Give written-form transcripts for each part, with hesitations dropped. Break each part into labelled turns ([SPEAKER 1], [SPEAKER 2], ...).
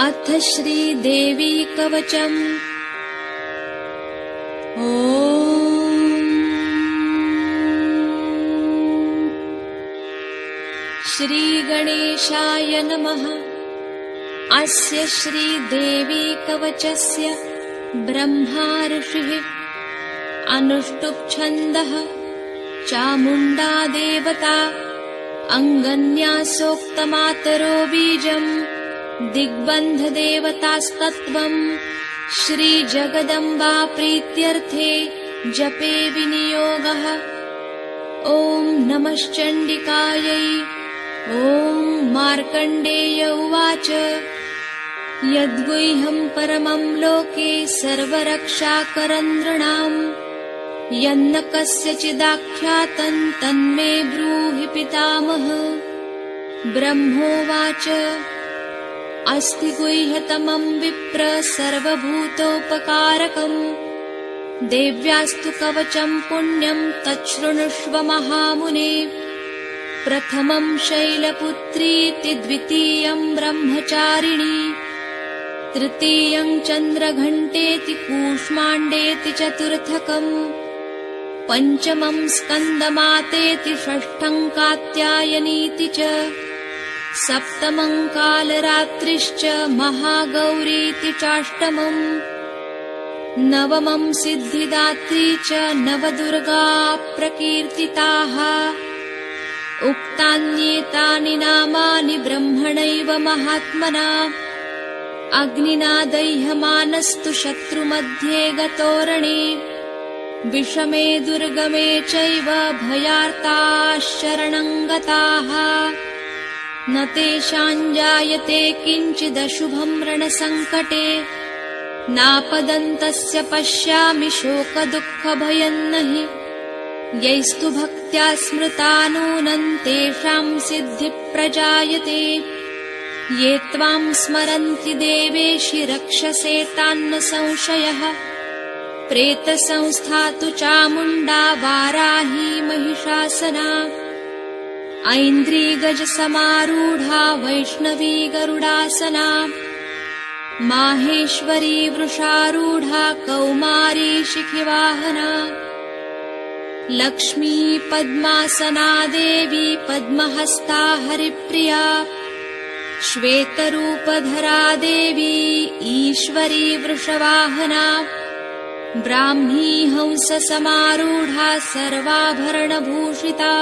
[SPEAKER 1] अथ श्रीदेवी कवचम्। श्रीगणेशाय नमः। अस्य श्रीदेवी कवचस्य ब्रह्मा ऋषिः अनुष्टुप् छन्दः चामुण्डा देवता अङ्गन्यासोक्तमातरो बीजम् दिग्बन्धदेवतास्तत्त्वम् श्रीजगदम्बा प्रीत्यर्थे जपे विनियोगः। ॐ नमश्चण्डिकायै। ॐ मार्कण्डेय उवाच यद्गुह्यं परमं लोके सर्वरक्षाकरं नृणाम् यन्न कस्यचिदाख्यातं तन्मे ब्रूहि पितामह। ब्रह्मोवाच अस्ति गुह्यतमं विप्र सर्वभूतोपकारकम् देव्यास्तु कवचं पुण्यं तच्छृणुष्व महामुने। प्रथमं शैलपुत्रीति द्वितीयं ब्रह्मचारिणी तृतीयं चन्द्रघण्टेति कूष्माण्डेति चतुर्थकम् पञ्चमं स्कन्दमातेति षष्ठं कात्यायनीति च सप्तमं कालरात्रिश्च महागौरीति चाष्टमम् नवमं सिद्धिदात्री च नवदुर्गा प्रकीर्तिताः। उक्तान्येतानि नामानि ब्रह्मणैव महात्मना अग्निना दह्यमानस्तु शत्रुमध्ये गतोरणे विषमे दुर्गमे चैव भयार्ताः शरणं गताः न तेषां जायते किञ्चिदशुभं रणसङ्कटे नापदन्तस्य पश्यामि शोकदुःखभयं नहि यैस्तु भक्त्या स्मृता नूनं तेषां सिद्धिप्रजायते ये त्वां स्मरन्ति देवेशि रक्षसे तान्न संशयः। प्रेतसंस्था तु चामुण्डा वाराही महिषासना ऐन्द्री गजसमारूढा वैष्णवी गरुडासना माहेश्वरी वृषारूढा कौमारी शिखिवाहना लक्ष्मी पद्मासना देवी पद्महस्ता हरिप्रिया श्वेतरूपधरा देवी ईश्वरी वृषवाहना ब्राह्मी हंससमारूढा सर्वाभरणभूषिता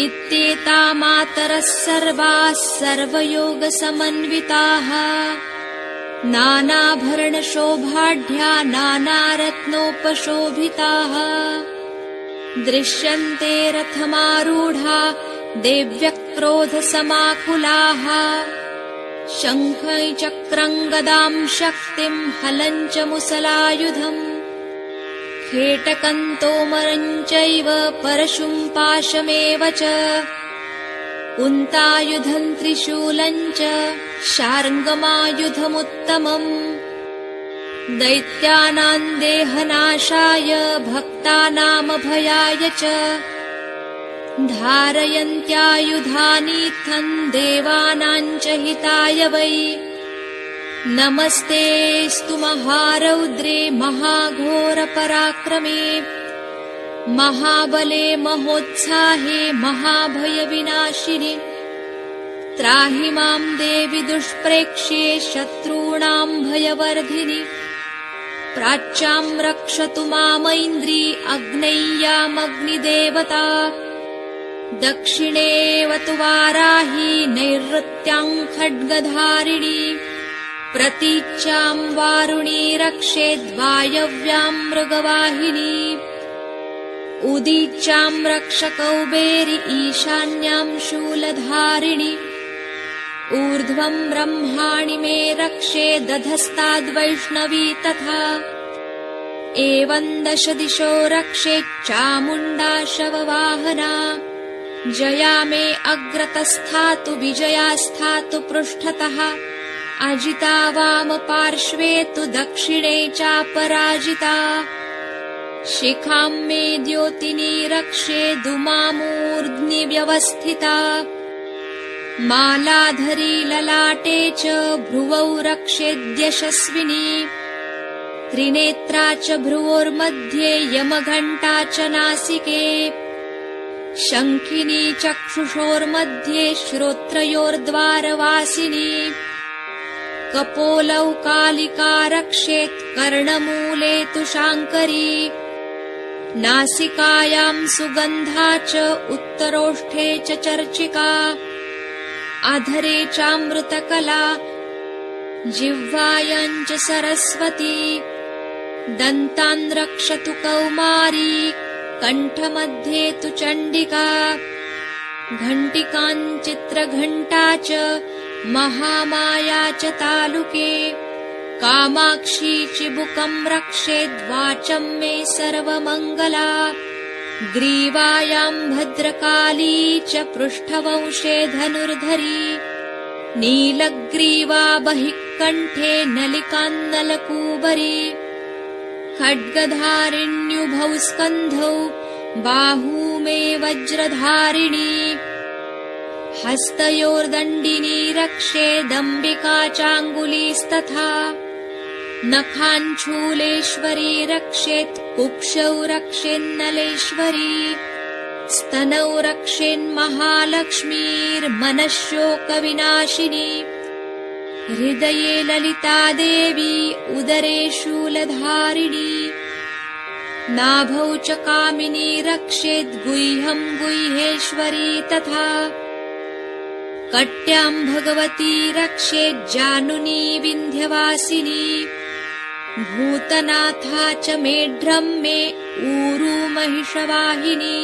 [SPEAKER 1] इत्येता मातरः सर्वाः सर्वयोगसमन्विताः नानाभरणशोभाढ्या नानारत्नोपशोभिताः दृश्यन्ते रथमारूढा देव्यः क्रोधसमाकुलाः शङ्खं चक्रं गदां शक्तिं हलं च मुसलायुधम् खेटकं तोमरं चैव परशुं पाशमेव च कुन्तायुधं त्रिशूलं च शार्ङ्गमायुधमुत्तमम् दैत्यानां देहनाशाय भक्तानामभयाय च धारयन्त्यायुधानीत्थं देवानां च हिताय वै नमस्तेऽस्तु महारौद्रे महाघोरपराक्रमे महाबले महोत्साहे महाभयविनाशिने त्राहि मां देवि दुष्प्रेक्ष्ये शत्रूणां भयवर्धिनि प्राच्यां रक्षतु मामैन्द्री अग्नेय्यामग्निदेवता दक्षिणेवतु वाराही नैऋत्यां खड्गधारिणी प्रतीच्यां वारुणी रक्षेद्वायव्यां मृगवाहिनी उदीच्यां रक्षकौबेरि ईशान्यां शूलधारिणी ऊर्ध्वं ब्रह्माणि मे रक्षे दधस्ताद्वैष्णवी तथा एवं 10 दिशो रक्षे चामुण्डा शववाहना जया मे अग्रतस्थातु विजयास्थातु पृष्ठतः अजिता वामपार्श्वे तु दक्षिणे चापराजिता शिखां मे द्योतिनी रक्षे दुमामूर्ध्नि व्यवस्थिता मालाधरी ललाटे च भ्रुवौ रक्षेद्यशस्विनी त्रिनेत्रा च भ्रुवोर्मध्ये यमघण्टा च नासिके शङ्खिनी चक्षुषोर्मध्ये श्रोत्रयोर्द्वारवासिनी कपोलौ कालिका रक्षेत् कर्णमूले तु शाङ्करी नासिकायां सुगन्धा च उत्तरोष्ठे च चर्चिका अधरे चामृतकला जिह्वायां च सरस्वती दन्तान् रक्षतु कौमारी कण्ठमध्ये तु चण्डिका घण्टिकां चित्रघण्टा च महामाया च तालुके कामाक्षी चिबुकं रक्षेद्वाचं मे सर्वमङ्गला ग्रीवायां भद्रकाली च पृष्ठवंशे धनुर्धरी नीलग्रीवा बहिः कण्ठे नलिकान्नलकूबरी खड्गधारिण्युभौ स्कन्धौ बाहू मे वज्रधारिणी हस्तयोर्दण्डिनी रक्षेदम्बिका चाङ्गुलीस्तथा नखाञ्छूलेश्वरी रक्षेत् कुक्षौ रक्षेन्नलेश्वरी स्तनौ रक्षेन्महालक्ष्मीर्मनःशोकविनाशिनी हृदये ललिता देवी उदरे शूलधारिणी नाभौ च कामिनी रक्षेद्गुह्यं गुह्येश्वरी तथा कट्यां भगवती रक्षेज्जानुनी विन्ध्यवासिनी भूतनाथा च मेढ्रं मे ऊरू महिषवाहिनी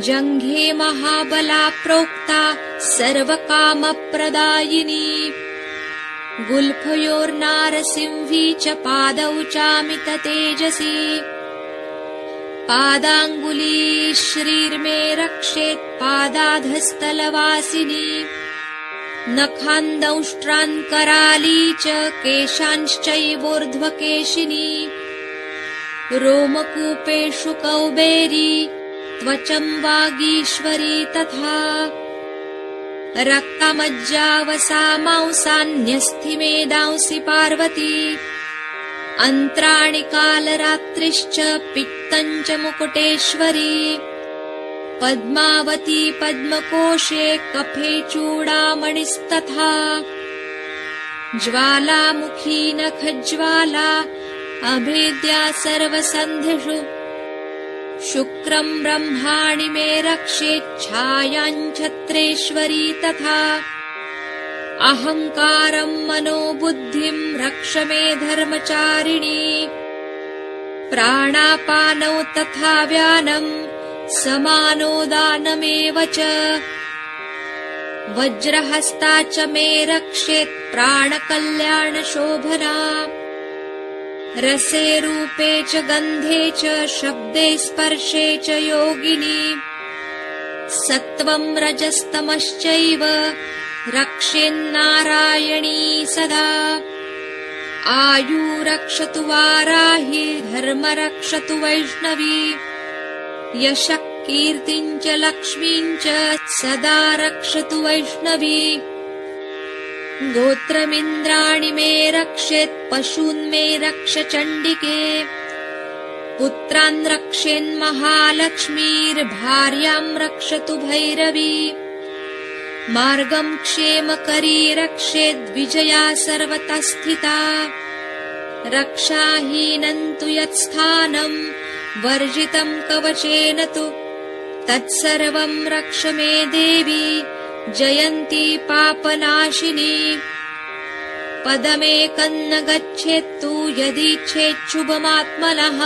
[SPEAKER 1] जङ्घे महाबला प्रोक्ता सर्वकामप्रदायिनी गुल्फयोर्नारसिंही च पादौ चामिततेजसी पादाङ्गुली श्रीर्मे रक्षेत् पादाधस्तलवासिनी नखान्दंष्ट्रान् कराली च केशांश्चैवोर्ध्वकेशिनी रोमकूपेषु कौबेरी त्वचं वागीश्वरी तथा रक्तमज्जावसा मांसान्यस्थिमेदांसि पार्वती अन्त्राणि कालरात्रिश्च पित्तं च मुकुटेश्वरी पद्मावती पद्मकोशे कफे चूडामणिस्तथा ज्वालामुखी नखज्वाला अभेद्या सर्वसन्धिषु शुक्रं ब्रह्माणि मे रक्षेच्छायां छत्रेश्वरी तथा अहङ्कारं मनोबुद्धिं रक्ष मे धर्मचारिणी प्राणापानौ तथा व्यानं समानो दानमेव च वज्रहस्ता च मे रक्षेत् प्राणकल्याणशोभना रसे रूपे च गन्धे च शब्दे स्पर्शे च योगिनी सत्त्वं रजस्तमश्चैव रक्षेन्नारायणी सदा आयु रक्षतु वाराहि धर्म रक्षतु वैष्णवी यशः कीर्तिं च लक्ष्मीं च सदा रक्षतु वैष्णवी गोत्रमिन्द्राणि मे रक्षेत् पशून् मे रक्ष चण्डिके पुत्रान् रक्षेन्महालक्ष्मीर्भार्यां रक्षतु भैरवी मार्गं क्षेमकरी रक्षेद्विजया सर्वतः स्थिता रक्षाहीनं तु यत्स्थानं वर्जितं कवचेन तु तत्सर्वं रक्ष मे देवी जयन्ती पापनाशिनी पदमेकं न गच्छेत्तु यदीच्छेच्छुभमात्मनः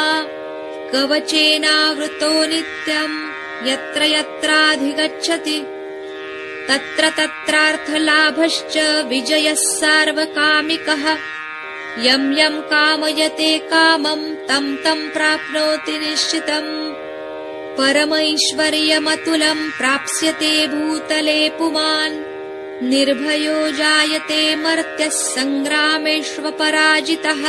[SPEAKER 1] कवचेनावृतो नित्यं यत्र यत्राधिगच्छति तत्र तत्रार्थलाभश्च विजयः सार्वकामिकः यं यं कामयते कामं तं तं प्राप्नोति निश्चितम् परमैश्वर्यमतुलं प्राप्स्यते भूतले पुमान् निर्भयो जायते मर्त्यः सङ्ग्रामेष्वपराजितः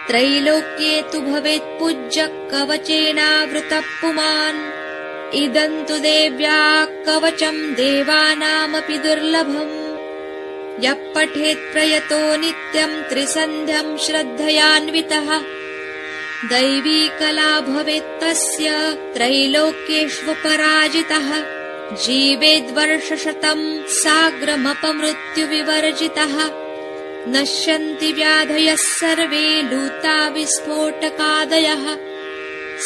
[SPEAKER 1] त्रैलोक्ये तु भवेत् पूज्यः कवचेनावृतः पुमान् इदं तु देव्याः कवचं देवानामपि दुर्लभम् यः पठेत् प्रयतो नित्यं त्रिसन्ध्यं श्रद्धयान्वितः दैवी कला भवेत् तस्य त्रैलोक्येष्वपराजितः जीवेद्वर्षशतं साग्रमपमृत्युविवर्जितः नश्यन्ति व्याधयः सर्वे लूता विस्फोटकादयः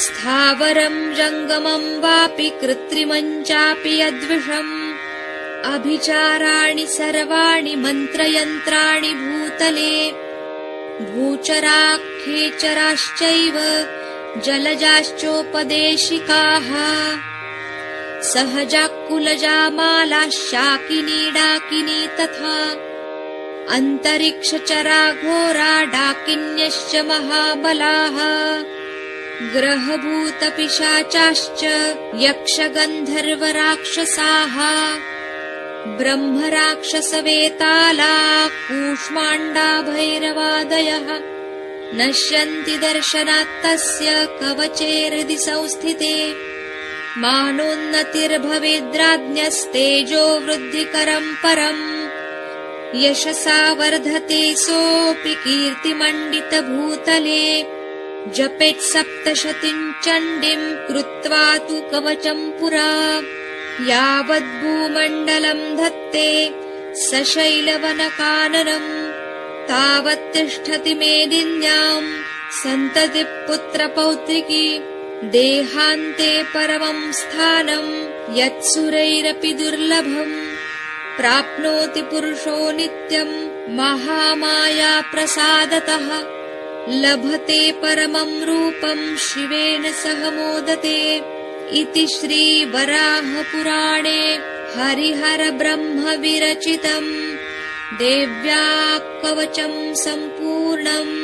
[SPEAKER 1] स्थावरं जङ्गमं वापि कृत्रिमं चापि यद्विषम् अभिचाराणि सर्वाणि मन्त्रयन्त्राणि भूतले भूचराख्येचराश्चैव जलजाश्चोपदेशिकाः सहजाकुलजा मालाः शाकिनी डाकिनी तथा अन्तरिक्षचरा घोरा डाकिन्यश्च महाबलाः ग्रहभूतपिशाचाश्च यक्षगन्धर्वराक्षसाः ब्रह्मराक्षसवेताला कूष्माण्डा भैरवादयः नश्यन्ति दर्शनात् तस्य कवचे हृदि संस्थिते मानोन्नतिर्भवेद्राज्ञस्तेजो वृद्धिकरं परम् यशसा वर्धते सोऽपि कीर्तिमण्डितभूतले जपेत् सप्तशतीं चण्डीं कृत्वा तु कवचं पुरा यावद्भूमण्डलं धत्ते सशैलवनकाननम् तावत् तिष्ठति मेदिन्याम् सन्ततिः पुत्रपौत्रिकी देहान्ते परमं स्थानं यत्सुरैरपि दुर्लभम् प्राप्नोति पुरुषो नित्यं महामाया प्रसादतः लभते परमं रूपं शिवेन सह मोदते इति श्रीवराहपुराणे हरिहरब्रह्मविरचितम् देव्या कवचं सम्पूर्णम्।